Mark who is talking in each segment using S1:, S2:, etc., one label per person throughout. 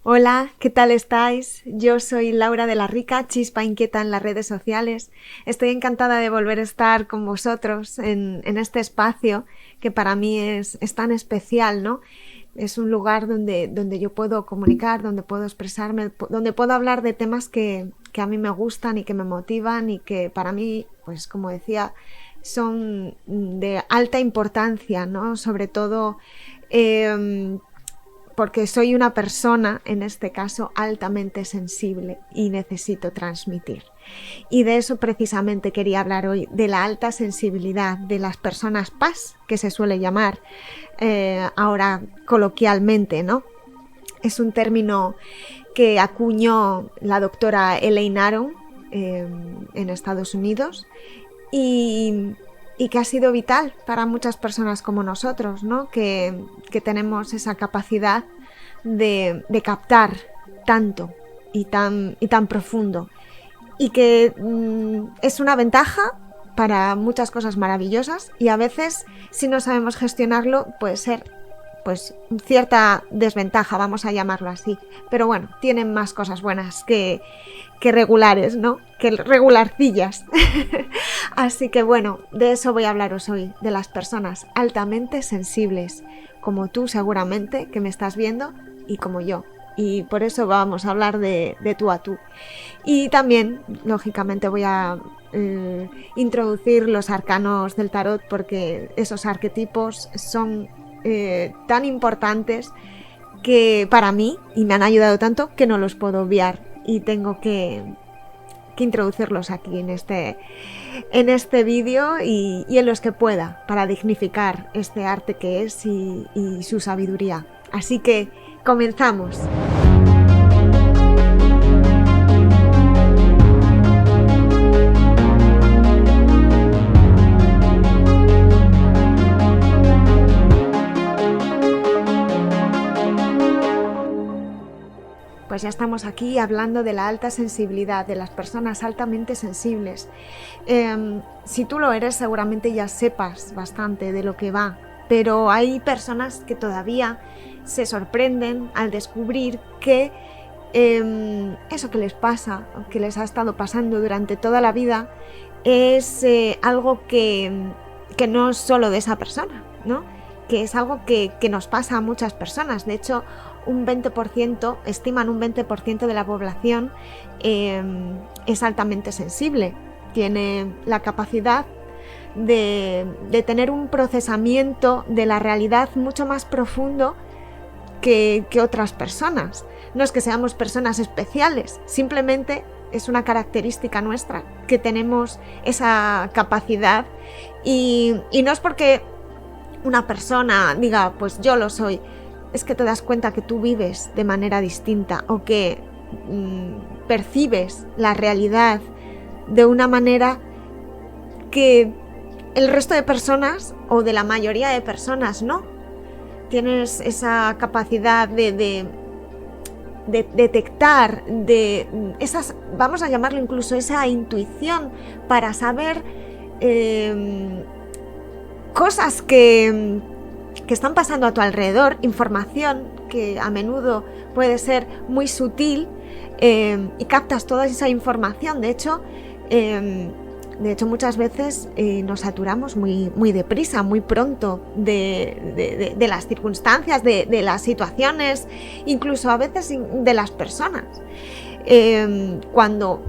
S1: Hola, ¿qué tal estáis? Yo soy Laura de la Rica, Chispa Inquieta en las redes sociales. Estoy encantada de volver a estar con vosotros en este espacio que para mí es tan especial, ¿no? Es un lugar donde yo puedo comunicar, donde puedo expresarme, donde puedo hablar de temas que a mí me gustan y que me motivan y que para mí, pues como decía, son de alta importancia, ¿no? Sobre todo porque soy una persona, en este caso, altamente sensible y necesito transmitir. Y de eso precisamente quería hablar hoy, de la alta sensibilidad de las personas PAS, que se suele llamar ahora coloquialmente, ¿no? Es un término que acuñó la doctora Elaine Aron en Estados Unidos y que ha sido vital para muchas personas como nosotros, ¿no? Que tenemos esa capacidad de captar tanto y tan profundo y que es una ventaja para muchas cosas maravillosas y a veces si no sabemos gestionarlo puede ser pues cierta desventaja, vamos a llamarlo así, pero bueno, tienen más cosas buenas que regulares, ¿no? Que regularcillas. Así que bueno, de eso voy a hablaros hoy, de las personas altamente sensibles, como tú seguramente, que me estás viendo, y como yo. Y por eso vamos a hablar de tú a tú. Y también, lógicamente, voy a introducir los arcanos del tarot, porque esos arquetipos son tan importantes que para mí, y me han ayudado tanto, que no los puedo obviar y tengo que introducirlos aquí en este vídeo y en los que pueda para dignificar este arte que es y su sabiduría. Así que comenzamos. Pues ya estamos aquí hablando de la alta sensibilidad, de las personas altamente sensibles. Si tú lo eres, seguramente ya sepas bastante de lo que va, pero hay personas que todavía se sorprenden al descubrir que eso que les pasa, que les ha estado pasando durante toda la vida, es algo que no es solo de esa persona, ¿no? Que es algo que nos pasa a muchas personas. De hecho, un 20%, estiman un 20% de la población es altamente sensible. Tiene la capacidad de tener un procesamiento de la realidad mucho más profundo que otras personas. No es que seamos personas especiales, simplemente es una característica nuestra, que tenemos esa capacidad y no es porque una persona diga, pues yo lo soy, es que te das cuenta que tú vives de manera distinta o que percibes la realidad de una manera que el resto de personas o de la mayoría de personas no. Tienes esa capacidad de detectar, de esas, vamos a llamarlo incluso esa intuición para saber cosas que están pasando a tu alrededor, información que a menudo puede ser muy sutil y captas toda esa información. De hecho muchas veces nos saturamos muy deprisa, muy pronto de las circunstancias, de las situaciones, incluso a veces de las personas. Cuando,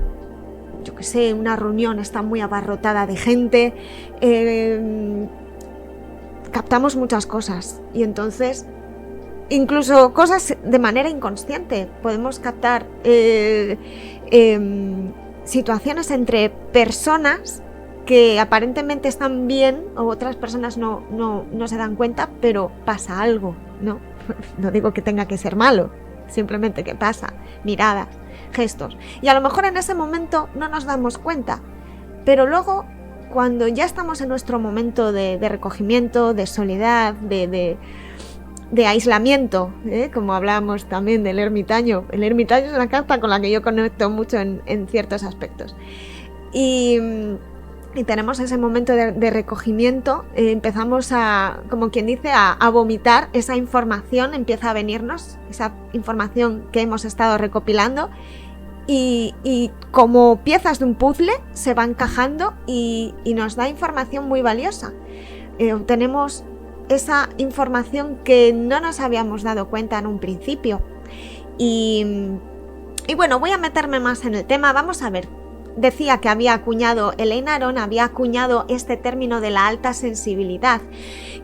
S1: yo qué sé, una reunión está muy abarrotada de gente, captamos muchas cosas y entonces incluso cosas de manera inconsciente podemos captar situaciones entre personas que aparentemente están bien o otras personas no se dan cuenta, pero pasa algo, ¿no? No digo que tenga que ser malo, simplemente que pasa, miradas, gestos, y a lo mejor en ese momento no nos damos cuenta, pero luego cuando ya estamos en nuestro momento de recogimiento, de soledad, de aislamiento, como hablábamos también del ermitaño. El ermitaño es una carta con la que yo conecto mucho en ciertos aspectos. Y y tenemos ese momento de recogimiento, empezamos a, como quien dice, a vomitar esa información, empieza a venirnos esa información que hemos estado recopilando y como piezas de un puzzle se va encajando y nos da información muy valiosa. Obtenemos esa información que no nos habíamos dado cuenta en un principio. Y bueno, voy a meterme más en el tema. Vamos a ver. Decía que Elaine Aron había acuñado este término de la alta sensibilidad.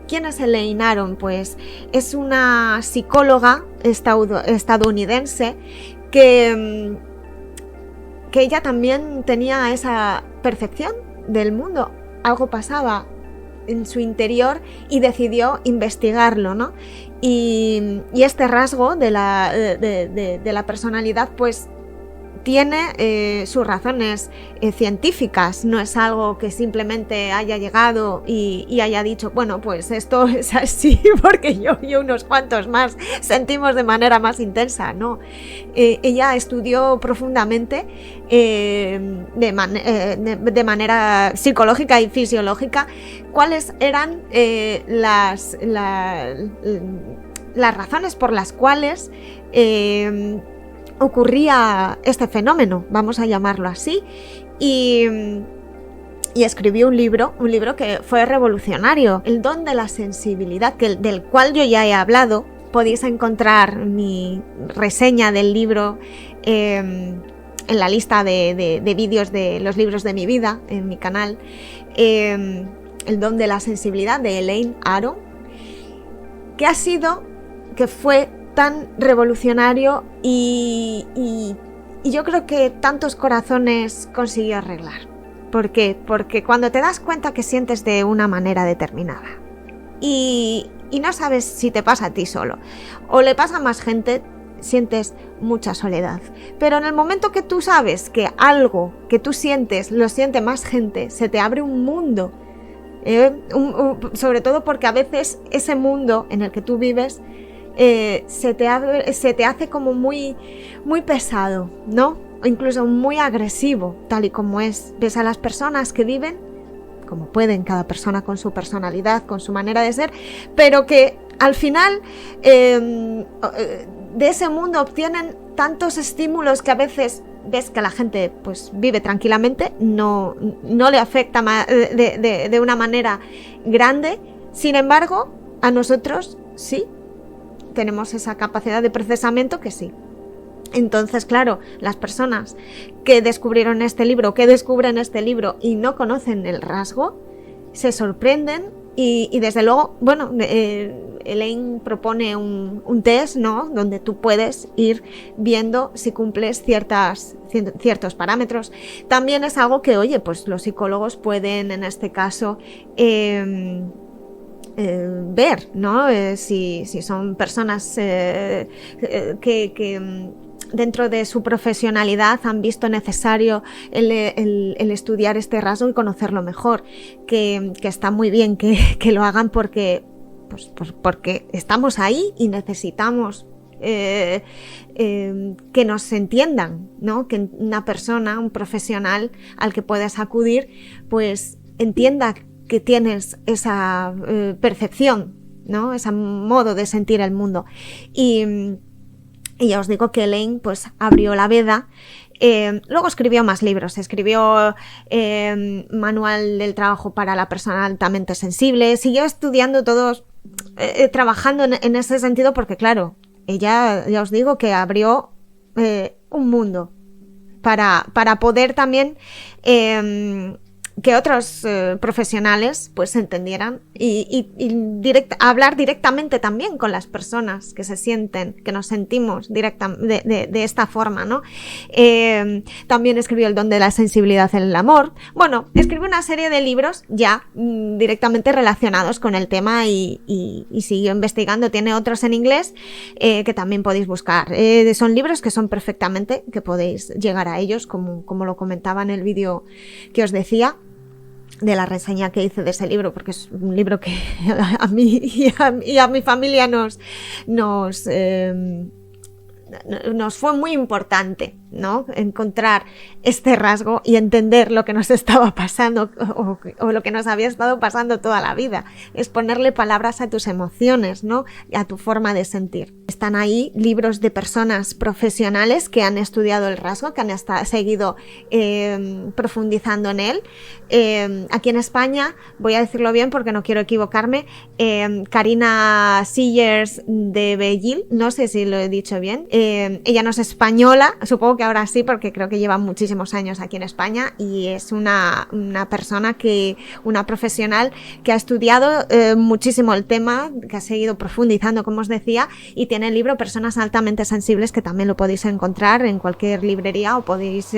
S1: ¿Quién es Elaine Aron? Pues es una psicóloga estadounidense que ella también tenía esa percepción del mundo. Algo pasaba en su interior y decidió investigarlo, ¿no? Y este rasgo de la personalidad, pues tiene sus razones científicas, no es algo que simplemente haya llegado y haya dicho, bueno, pues esto es así porque yo y unos cuantos más sentimos de manera más intensa, no. Ella estudió profundamente de manera psicológica y fisiológica cuáles eran las razones por las cuales ocurría este fenómeno, vamos a llamarlo así, y escribió un libro que fue revolucionario, El don de la sensibilidad, del cual yo ya he hablado. Podéis encontrar mi reseña del libro en la lista de vídeos de los libros de mi vida en mi canal. El don de la sensibilidad de Elaine Aron, que fue tan revolucionario y yo creo que tantos corazones consiguió arreglar. ¿Por qué? Porque cuando te das cuenta que sientes de una manera determinada y no sabes si te pasa a ti solo o le pasa a más gente, sientes mucha soledad. Pero en el momento que tú sabes que algo que tú sientes lo siente más gente, se te abre un mundo. Sobre todo porque a veces ese mundo en el que tú vives se te hace como muy, muy pesado, ¿no? O incluso muy agresivo, tal y como es. Ves a las personas que viven como pueden, cada persona con su personalidad, con su manera de ser, pero que al final de ese mundo obtienen tantos estímulos que a veces ves que la gente pues vive tranquilamente, no le afecta de una manera grande. Sin embargo, a nosotros sí tenemos esa capacidad de procesamiento que sí. Entonces, claro, las personas que descubren este libro y no conocen el rasgo, se sorprenden y desde luego, bueno, Elaine propone un test, ¿no?, donde tú puedes ir viendo si cumples ciertos parámetros. También es algo que, oye, pues los psicólogos pueden, en este caso, ver, ¿no? Si son personas que dentro de su profesionalidad han visto necesario el estudiar este rasgo y conocerlo mejor, que está muy bien que lo hagan porque estamos ahí y necesitamos que nos entiendan, ¿no? Que una persona, un profesional al que puedas acudir, pues entienda que tienes esa percepción, ¿no? Ese modo de sentir el mundo. Y ya os digo que Elaine pues abrió la veda. Luego escribió más libros, escribió Manual del trabajo para la persona altamente sensible, siguió estudiando todos, trabajando en ese sentido porque claro, ella ya os digo que abrió un mundo para poder también que otros profesionales pues entendieran y hablar directamente también con las personas que se sienten, que nos sentimos de esta forma, ¿no? También escribió El don de la sensibilidad en el amor. Bueno, escribió una serie de libros ya directamente relacionados con el tema y siguió investigando. Tiene otros en inglés que también podéis buscar. Son libros que son perfectamente, que podéis llegar a ellos, como lo comentaba en el vídeo que os decía de la reseña que hice de ese libro, porque es un libro que a mí y a mi familia nos fue muy importante ¿no? Encontrar este rasgo y entender lo que nos estaba pasando o lo que nos había estado pasando toda la vida. Es ponerle palabras a tus emociones, ¿no? Y a tu forma de sentir. Están ahí libros de personas profesionales que han estudiado el rasgo, que han seguido profundizando en él. Aquí en España, voy a decirlo bien porque no quiero equivocarme, Carina Sillers de Bellil, no sé si lo he dicho bien, ella no es española, supongo que ahora sí, porque creo que lleva muchísimos años aquí en España, y es una persona una profesional que ha estudiado muchísimo el tema, que ha seguido profundizando, como os decía, y tiene el libro Personas altamente sensibles, que también lo podéis encontrar en cualquier librería o podéis,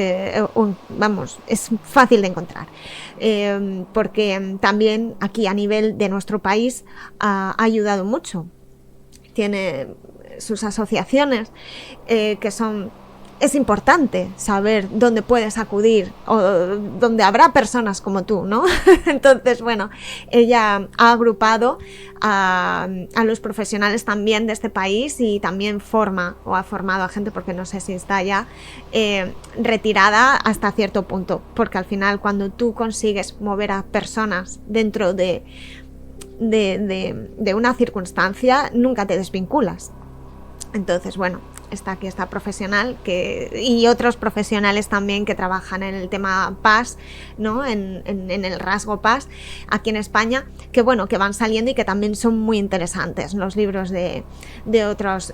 S1: vamos, es fácil de encontrar. Porque también aquí a nivel de nuestro país ha ayudado mucho. Tiene sus asociaciones que son... Es importante saber dónde puedes acudir o dónde habrá personas como tú, ¿no? Entonces, bueno, ella ha agrupado a los profesionales también de este país y también ha formado a gente, porque no sé si está ya retirada hasta cierto punto, porque al final cuando tú consigues mover a personas dentro de una circunstancia, nunca te desvinculas. Entonces, bueno, está aquí esta profesional y otros profesionales también que trabajan en el tema PAS, ¿no? En el rasgo PAS aquí en España, que bueno, que van saliendo y que también son muy interesantes los libros de otros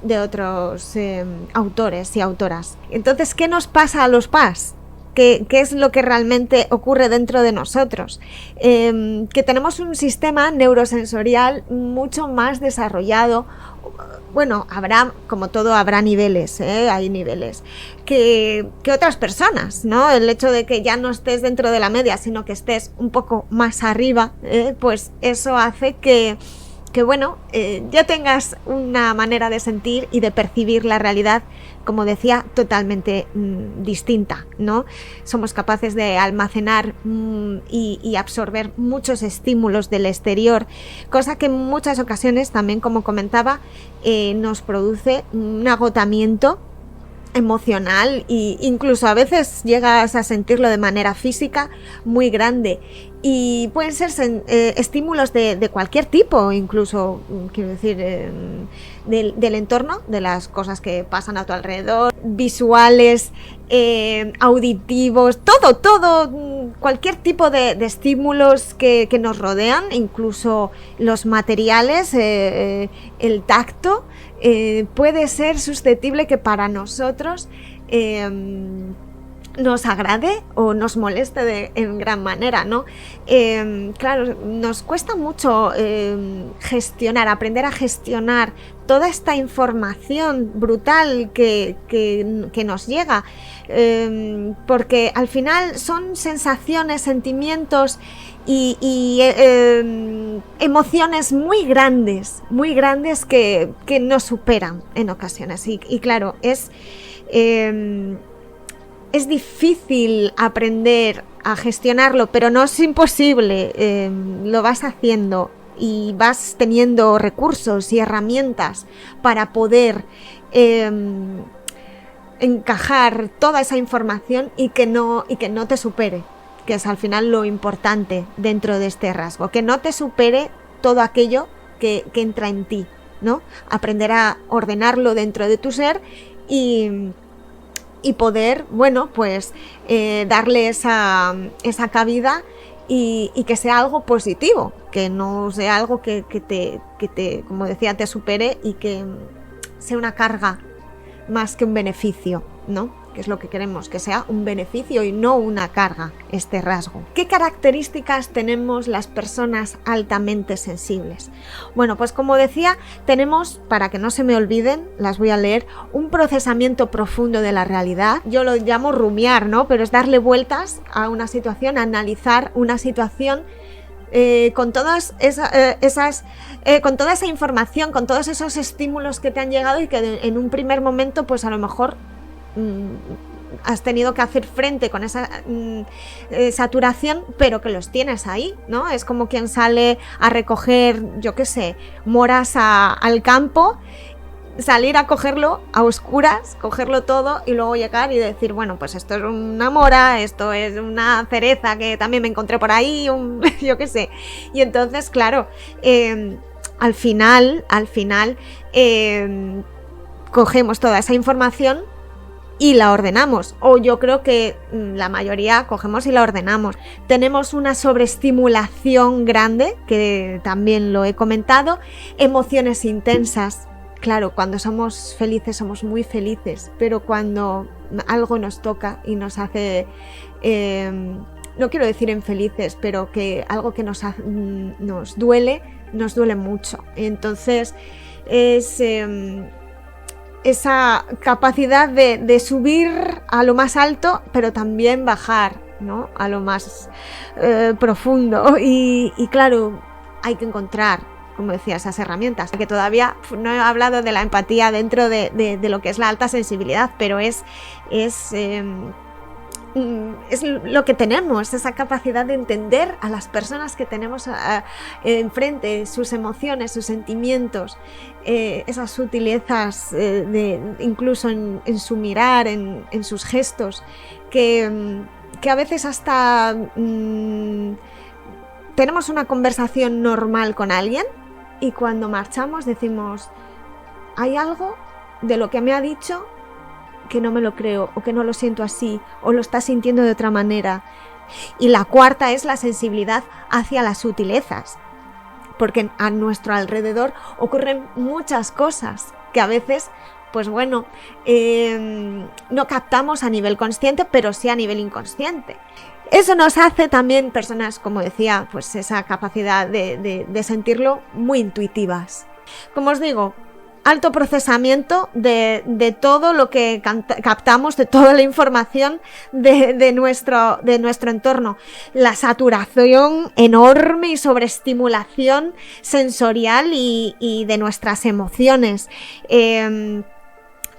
S1: autores y autoras. Entonces, ¿qué nos pasa a los PAS? ¿Qué es lo que realmente ocurre dentro de nosotros? Que tenemos un sistema neurosensorial mucho más desarrollado. Bueno, como todo, habrá niveles, hay niveles que otras personas, ¿no? El hecho de que ya no estés dentro de la media, sino que estés un poco más arriba, pues eso hace que bueno, ya tengas una manera de sentir y de percibir la realidad, como decía, totalmente distinta, ¿no? Somos capaces de almacenar y absorber muchos estímulos del exterior, cosa que en muchas ocasiones, también como comentaba, nos produce un agotamiento emocional e incluso a veces llegas a sentirlo de manera física muy grande, y pueden ser estímulos de cualquier tipo, incluso quiero decir del entorno, de las cosas que pasan a tu alrededor, visuales, auditivos, todo, cualquier tipo de estímulos que nos rodean, incluso los materiales, el tacto, puede ser susceptible que para nosotros nos agrade o nos moleste en gran manera, ¿no? Claro, nos cuesta mucho aprender a gestionar toda esta información brutal que nos llega, porque al final son sensaciones, sentimientos y emociones muy grandes que nos superan en ocasiones, y claro, es difícil aprender a gestionarlo, pero no es imposible. Lo vas haciendo y vas teniendo recursos y herramientas para poder encajar toda esa información y que no te supere, que es al final lo importante dentro de este rasgo, que no te supere todo aquello que entra en ti, ¿no? Aprender a ordenarlo dentro de tu ser y poder, bueno, pues darle esa cabida y que sea algo positivo, que no sea algo que te, como decía, te supere y que sea una carga más que un beneficio, ¿no? Que es lo que queremos, que sea un beneficio y no una carga, este rasgo. ¿Qué características tenemos las personas altamente sensibles? Bueno, pues como decía, tenemos, para que no se me olviden, las voy a leer, un procesamiento profundo de la realidad. Yo lo llamo rumiar, ¿no? Pero es darle vueltas a una situación, analizar una situación con todas con toda esa información, con todos esos estímulos que te han llegado y que en un primer momento, pues a lo mejor has tenido que hacer frente con esa saturación, pero que los tienes ahí, ¿no? Es como quien sale a recoger, yo qué sé, moras al campo salir a cogerlo a oscuras, cogerlo todo y luego llegar y decir, bueno, pues esto es una mora, esto es una cereza que también me encontré por ahí, yo qué sé. Y entonces, claro, al final, cogemos toda esa información y la ordenamos, o yo creo que la mayoría cogemos y la ordenamos. Tenemos una sobreestimulación grande, que también lo he comentado, emociones intensas. Claro, cuando somos felices somos muy felices, pero cuando algo nos toca y nos hace, no quiero decir infelices, pero que algo que nos duele mucho. Entonces es esa capacidad de subir a lo más alto, pero también bajar, ¿no?, a lo más profundo. Y claro, hay que encontrar, como decía, esas herramientas. Que todavía no he hablado de la empatía dentro de lo que es la alta sensibilidad, pero es lo que tenemos, esa capacidad de entender a las personas que tenemos enfrente, sus emociones, sus sentimientos, esas sutilezas incluso en su mirar, en sus gestos, que a veces hasta tenemos una conversación normal con alguien y cuando marchamos decimos, hay algo de lo que me ha dicho que no me lo creo, o que no lo siento así, o lo está sintiendo de otra manera. Y la cuarta es la sensibilidad hacia las sutilezas, porque a nuestro alrededor ocurren muchas cosas que a veces, pues bueno, no captamos a nivel consciente, pero sí a nivel inconsciente. Eso nos hace también personas, como decía, pues esa capacidad de sentirlo muy intuitivas. Como os digo, alto procesamiento de todo lo que captamos, de toda la información de nuestro entorno. La saturación enorme y sobreestimulación sensorial y de nuestras emociones.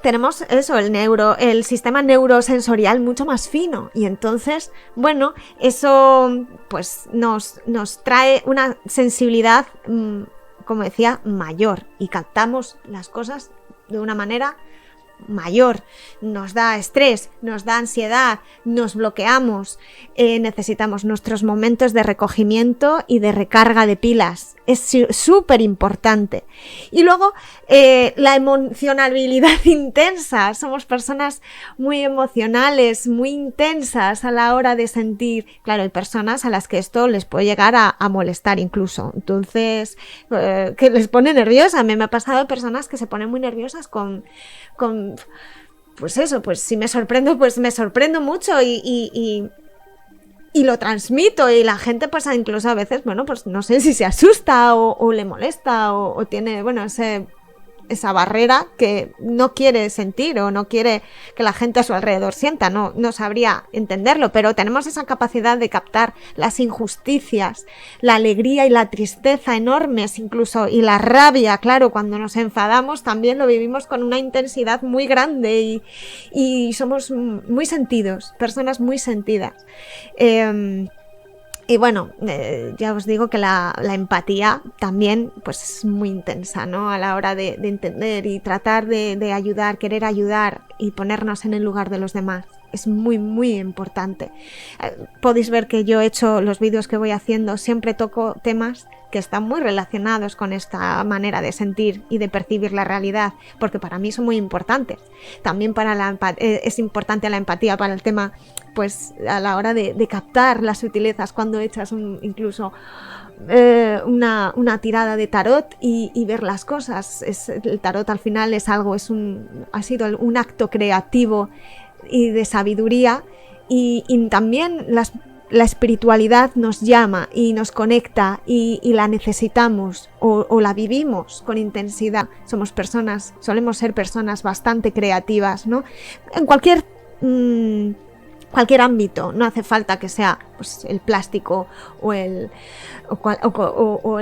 S1: Tenemos eso, el sistema neurosensorial mucho más fino, y entonces, bueno, eso pues nos trae una sensibilidad, como decía, mayor, y captamos las cosas de una manera mayor. Nos da estrés, nos da ansiedad, nos bloqueamos, necesitamos nuestros momentos de recogimiento y de recarga de pilas. Es súper importante. Y luego la emocionalidad intensa. Somos personas muy emocionales, muy intensas a la hora de sentir. Claro, hay personas a las que esto les puede llegar a molestar incluso. Entonces, que les pone nerviosa. A mí me ha pasado personas que se ponen muy nerviosas con pues eso, pues si me sorprendo, pues me sorprendo mucho y lo transmito, y la gente pues incluso a veces, bueno, pues no sé si se asusta o le molesta o tiene, bueno, esa barrera que no quiere sentir o no quiere que la gente a su alrededor sienta, no sabría entenderlo, pero tenemos esa capacidad de captar las injusticias, la alegría y la tristeza enormes incluso, y la rabia. Claro, cuando nos enfadamos también lo vivimos con una intensidad muy grande y somos muy sentidos, personas muy sentidas. Y bueno, ya os digo que la empatía también pues es muy intensa, ¿no? A la hora de entender y tratar de ayudar, querer ayudar y ponernos en el lugar de los demás. Es muy, muy importante. Podéis ver que yo he hecho los vídeos que voy haciendo, siempre toco temas que están muy relacionados con esta manera de sentir y de percibir la realidad, porque para mí son muy importantes. También es importante la empatía para el tema, pues a la hora de captar las sutilezas cuando echas incluso una tirada de tarot y ver las cosas. El tarot al final es algo, ha sido un acto creativo y de sabiduría, y también la espiritualidad nos llama y nos conecta y la necesitamos o la vivimos con intensidad. Solemos ser personas bastante creativas, ¿no? En cualquier ámbito, no hace falta que sea pues, el plástico o el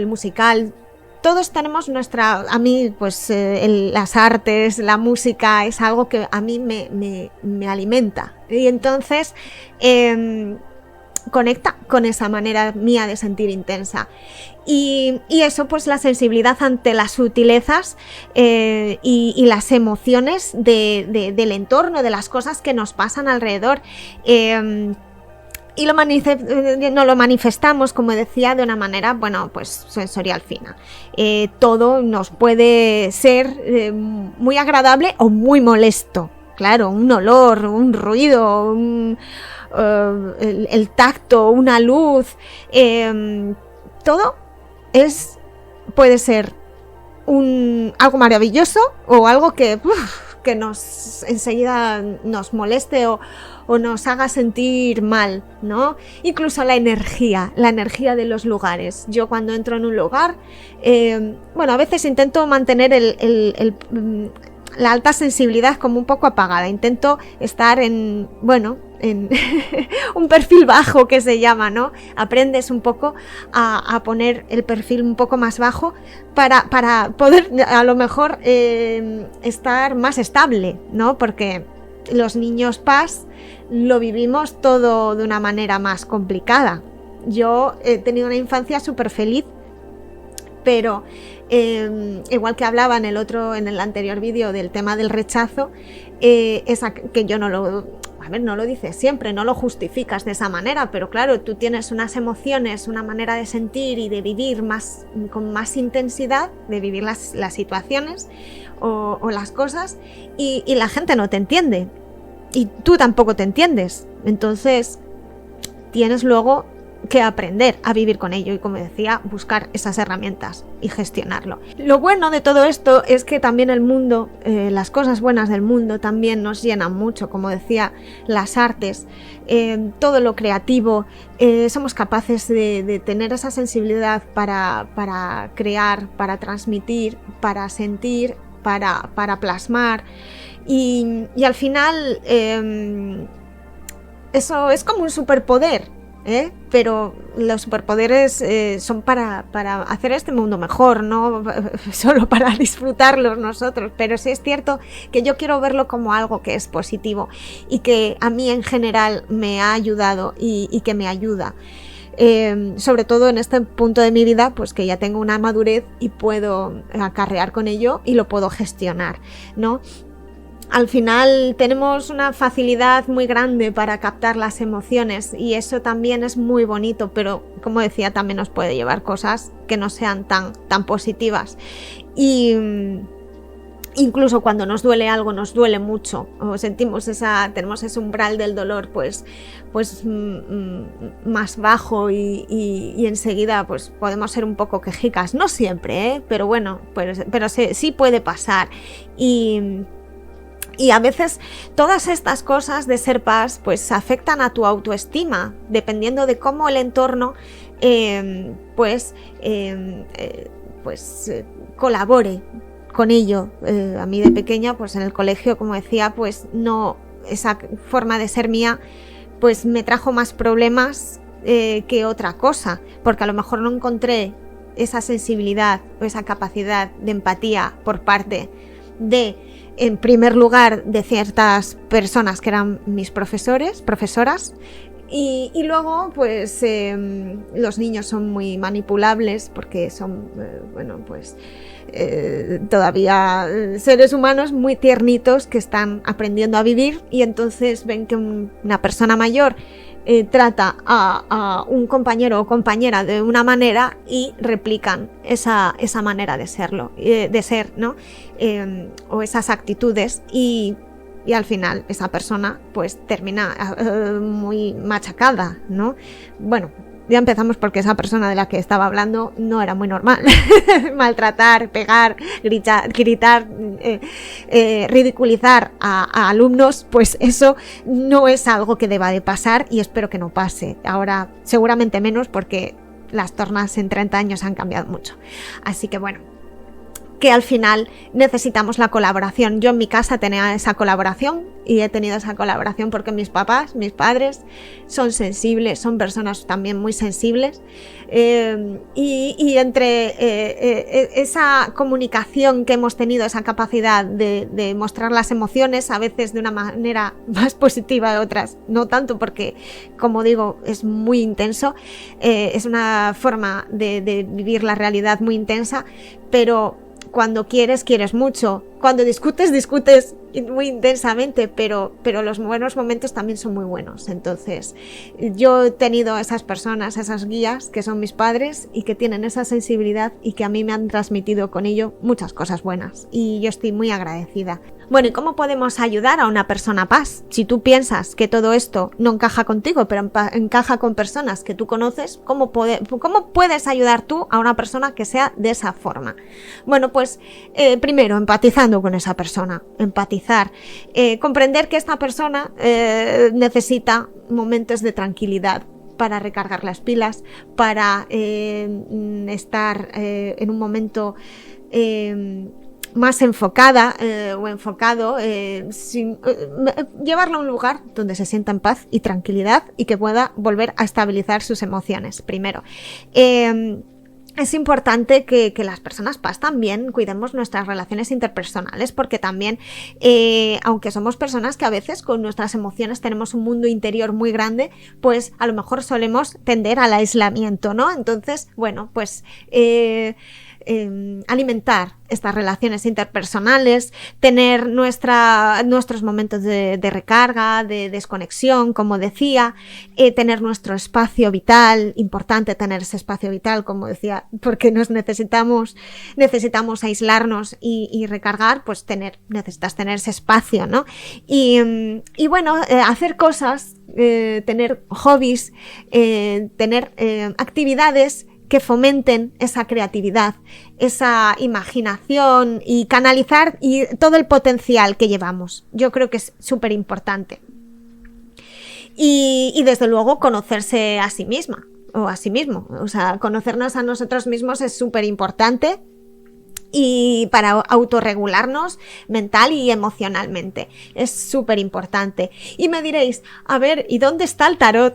S1: musical. Todos tenemos a mí pues las artes, la música es algo que a mí me alimenta, y entonces conecta con esa manera mía de sentir intensa. Y eso, pues la sensibilidad ante las sutilezas y las emociones del entorno, de las cosas que nos pasan alrededor. Y no lo manifestamos, como decía, de una manera, bueno, pues sensorial fina. Todo nos puede ser muy agradable o muy molesto. Claro, un olor, un ruido, el tacto, una luz, todo puede ser algo maravilloso o algo que enseguida nos moleste o nos haga sentir mal, ¿no? Incluso la energía de los lugares. Yo cuando entro en un lugar, a veces intento mantener la alta sensibilidad como un poco apagada. Intento estar en un perfil bajo, que se llama, ¿no? Aprendes un poco a poner el perfil un poco más bajo para poder a lo mejor estar más estable, ¿no? Porque los niños PAS lo vivimos todo de una manera más complicada. Yo he tenido una infancia súper feliz, pero igual que hablaba en el anterior vídeo del tema del rechazo, que yo no lo dices siempre, no lo justificas de esa manera, pero claro, tú tienes unas emociones, una manera de sentir y de vivir con más intensidad, de vivir las situaciones o las cosas, y la gente no te entiende y tú tampoco te entiendes. Entonces tienes luego que aprender a vivir con ello y, como decía, buscar esas herramientas y gestionarlo. Lo bueno de todo esto es que también el mundo, las cosas buenas del mundo también nos llenan mucho, como decía, las artes, todo lo creativo, somos capaces de tener esa sensibilidad para crear, para transmitir, para sentir, para plasmar y al final eso es como un superpoder. Pero los superpoderes son para hacer este mundo mejor, no solo para disfrutarlos nosotros, pero sí es cierto que yo quiero verlo como algo que es positivo y que a mí en general me ha ayudado y que me ayuda, sobre todo en este punto de mi vida, pues que ya tengo una madurez y puedo acarrear con ello y lo puedo gestionar, ¿no? Al final tenemos una facilidad muy grande para captar las emociones y eso también es muy bonito, pero como decía, también nos puede llevar cosas que no sean tan positivas. Y incluso cuando nos duele algo, nos duele mucho, o tenemos ese umbral del dolor pues más bajo y enseguida pues podemos ser un poco quejicas, no siempre, pero bueno, pero sí puede pasar. Y a veces todas estas cosas de ser PAS pues afectan a tu autoestima, dependiendo de cómo el entorno colabore con ello. A mí de pequeña, pues en el colegio, como decía, pues no, esa forma de ser mía pues me trajo más problemas que otra cosa, porque a lo mejor no encontré esa sensibilidad o esa capacidad de empatía por parte en primer lugar, de ciertas personas que eran mis profesoras, y luego, pues, los niños son muy manipulables porque son, todavía seres humanos muy tiernitos que están aprendiendo a vivir y entonces ven que una persona mayor trata a un compañero o compañera de una manera y replican esa manera de ser, ¿no? O esas actitudes y al final esa persona pues termina muy machacada, ¿no? Bueno, ya empezamos porque esa persona de la que estaba hablando no era muy normal. Maltratar, pegar, gritar, ridiculizar a alumnos, pues eso no es algo que deba de pasar y espero que no pase. Ahora seguramente menos porque las tornas en 30 años han cambiado mucho. Así que bueno, que al final necesitamos la colaboración. Yo en mi casa tenía esa colaboración y he tenido esa colaboración porque mis papás, mis padres son sensibles, son personas también muy sensibles, y entre esa comunicación que hemos tenido, esa capacidad de mostrar las emociones, a veces de una manera más positiva de otras no tanto, porque como digo es muy intenso, es una forma de vivir la realidad muy intensa, pero cuando quieres mucho, cuando discutes muy intensamente, pero los buenos momentos también son muy buenos. Entonces yo he tenido esas personas, esas guías que son mis padres y que tienen esa sensibilidad y que a mí me han transmitido con ello muchas cosas buenas, y yo estoy muy agradecida. Bueno, ¿y cómo podemos ayudar a una persona PAS? Si tú piensas que todo esto no encaja contigo, pero encaja con personas que tú conoces, ¿cómo puedes ayudar tú a una persona que sea de esa forma? Bueno, pues primero, empatizando con esa persona, comprender que esta persona necesita momentos de tranquilidad para recargar las pilas, para estar en un momento más enfocada o enfocado, llevarlo a un lugar donde se sienta en paz y tranquilidad y que pueda volver a estabilizar sus emociones. Primero, es importante que las personas PAS también cuidemos nuestras relaciones interpersonales, porque también, aunque somos personas que a veces con nuestras emociones tenemos un mundo interior muy grande, pues a lo mejor solemos tender al aislamiento, ¿no? Entonces, bueno, pues alimentar estas relaciones interpersonales, tener nuestros momentos de recarga, de desconexión, como decía, tener nuestro espacio vital, importante tener ese espacio vital, como decía, porque necesitamos aislarnos y recargar, pues necesitas tener ese espacio, ¿no? Y bueno, hacer cosas, tener hobbies, tener actividades que fomenten esa creatividad, esa imaginación y canalizar y todo el potencial que llevamos. Yo creo que es súper importante. Y desde luego conocerse a sí misma o a sí mismo. O sea, conocernos a nosotros mismos es súper importante, y para autorregularnos mental y emocionalmente es súper importante. Y me diréis, a ver, ¿y dónde está el tarot?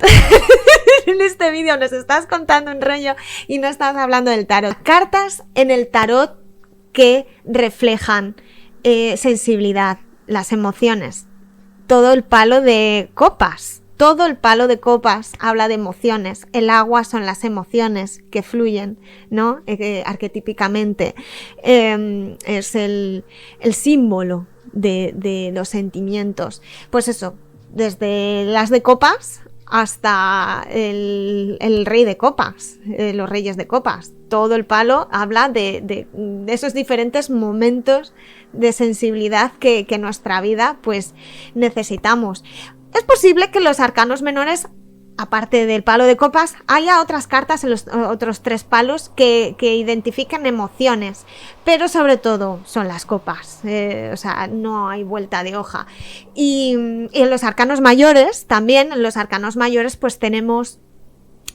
S1: En este vídeo nos estás contando un rollo y no estás hablando del tarot. Cartas en el tarot que reflejan sensibilidad, las emociones. Todo el palo de copas. Todo el palo de copas habla de emociones. El agua son las emociones que fluyen, ¿no? Arquetípicamente. Es el símbolo de los sentimientos. Pues eso, desde las de copas hasta el rey de copas, los reyes de copas. Todo el palo habla de esos diferentes momentos de sensibilidad que en nuestra vida pues necesitamos. Es posible que los arcanos menores, aparte del palo de copas, haya otras cartas en los otros tres palos que identifican emociones, pero sobre todo son las copas, o sea, no hay vuelta de hoja. Y en los arcanos mayores, también en los arcanos mayores pues tenemos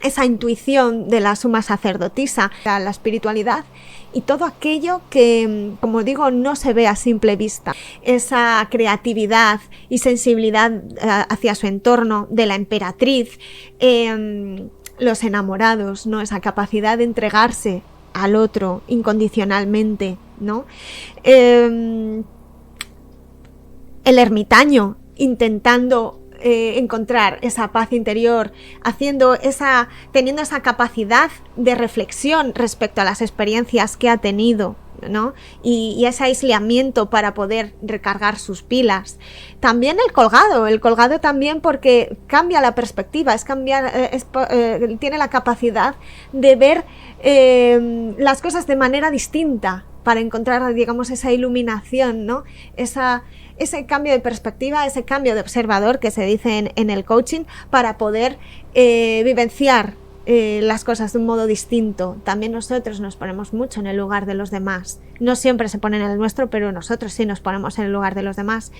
S1: esa intuición de la suma sacerdotisa, la espiritualidad y todo aquello que, como digo, no se ve a simple vista. Esa creatividad y sensibilidad hacia su entorno de la emperatriz, los enamorados, ¿no? Esa capacidad de entregarse al otro incondicionalmente, ¿no? El ermitaño intentando encontrar esa paz interior, teniendo esa capacidad de reflexión respecto a las experiencias que ha tenido, ¿no? Y ese aislamiento para poder recargar sus pilas. También el colgado también, porque cambia la perspectiva, tiene la capacidad de ver las cosas de manera distinta para encontrar, digamos, esa iluminación, ¿no? Ese cambio de perspectiva, ese cambio de observador que se dice en el coaching, para poder vivenciar las cosas de un modo distinto. También nosotros nos ponemos mucho en el lugar de los demás. No siempre se ponen en el nuestro, pero nosotros sí nos ponemos en el lugar de los demás.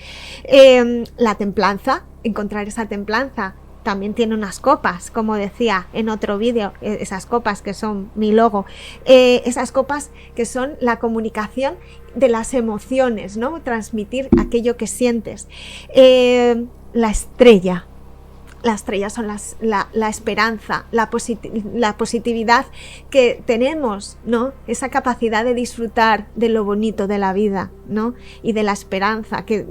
S1: La templanza, encontrar esa templanza también tiene unas copas, como decía en otro vídeo, esas copas que son mi logo, esas copas que son la comunicación de las emociones, ¿no? Transmitir aquello que sientes. La estrella. Las estrellas son la esperanza, la positividad que tenemos, ¿no? Esa capacidad de disfrutar de lo bonito de la vida, ¿no? Y de la esperanza, que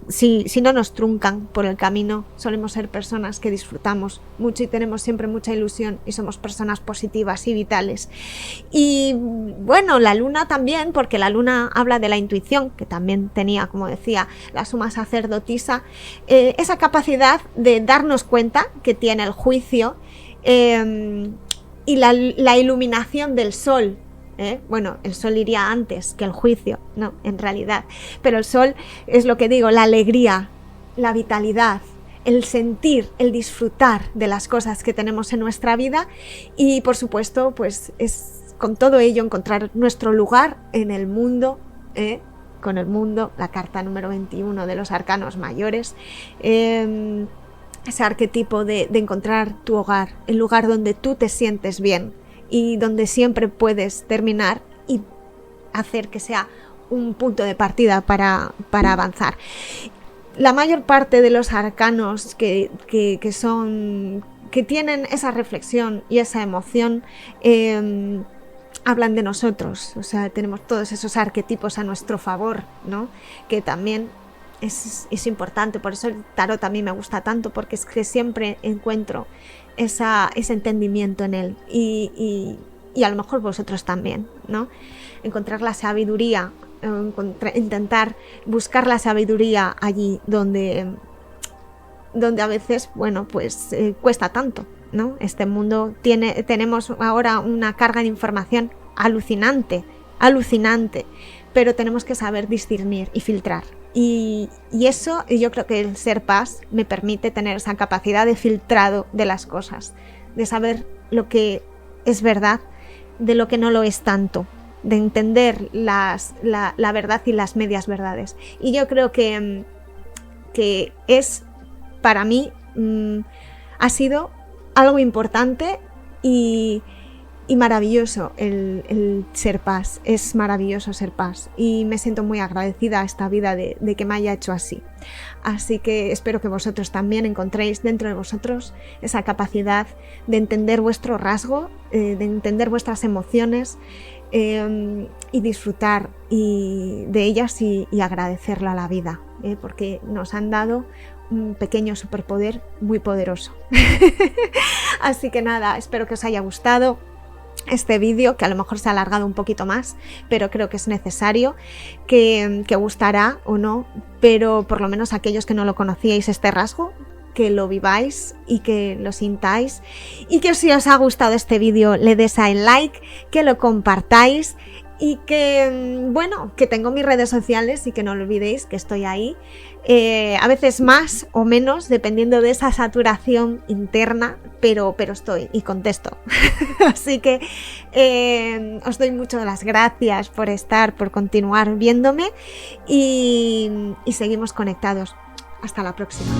S1: si no nos truncan por el camino, solemos ser personas que disfrutamos mucho y tenemos siempre mucha ilusión y somos personas positivas y vitales. Y bueno, la luna también, porque la luna habla de la intuición, que también tenía, como decía, la suma sacerdotisa, esa capacidad de darnos cuenta que tiene el juicio y la iluminación del sol. Bueno, el sol iría antes que el juicio, no, en realidad, pero el sol es lo que digo, la alegría, la vitalidad, el sentir, el disfrutar de las cosas que tenemos en nuestra vida y por supuesto pues es con todo ello encontrar nuestro lugar en el mundo, con el mundo, la carta número 21 de los arcanos mayores, ese arquetipo de encontrar tu hogar, el lugar donde tú te sientes bien y donde siempre puedes terminar y hacer que sea un punto de partida para avanzar. La mayor parte de los arcanos que tienen esa reflexión y esa emoción hablan de nosotros, o sea, tenemos todos esos arquetipos a nuestro favor, ¿no? Que también es importante, por eso el tarot a mí me gusta tanto, porque es que siempre encuentro ese entendimiento en él y a lo mejor vosotros también, ¿no? Encontrar la sabiduría, intentar buscar la sabiduría allí donde a veces, bueno, pues cuesta tanto, ¿no? Este mundo tenemos ahora una carga de información alucinante, pero tenemos que saber discernir y filtrar. Y eso, yo creo que el ser paz me permite tener esa capacidad de filtrado de las cosas, de saber lo que es verdad, de lo que no lo es tanto, de entender la verdad y las medias verdades. Y yo creo que es, para mí, ha sido algo importante y maravilloso el ser paz. Es maravilloso ser paz y me siento muy agradecida a esta vida de que me haya hecho así. Así que espero que vosotros también encontréis dentro de vosotros esa capacidad de entender vuestro rasgo, de entender vuestras emociones y disfrutar de ellas y agradecerlo a la vida, porque nos han dado un pequeño superpoder muy poderoso. Así que nada, espero que os haya gustado este vídeo, que a lo mejor se ha alargado un poquito más, pero creo que es necesario, que gustará o no, pero por lo menos aquellos que no lo conocíais este rasgo, que lo viváis y que lo sintáis, y que si os ha gustado este vídeo le des al like, que lo compartáis y que, bueno, que tengo mis redes sociales y que no lo olvidéis que estoy ahí, a veces más o menos dependiendo de esa saturación interna, pero estoy y contesto. Así que os doy muchas las gracias por continuar viéndome y seguimos conectados. Hasta la próxima.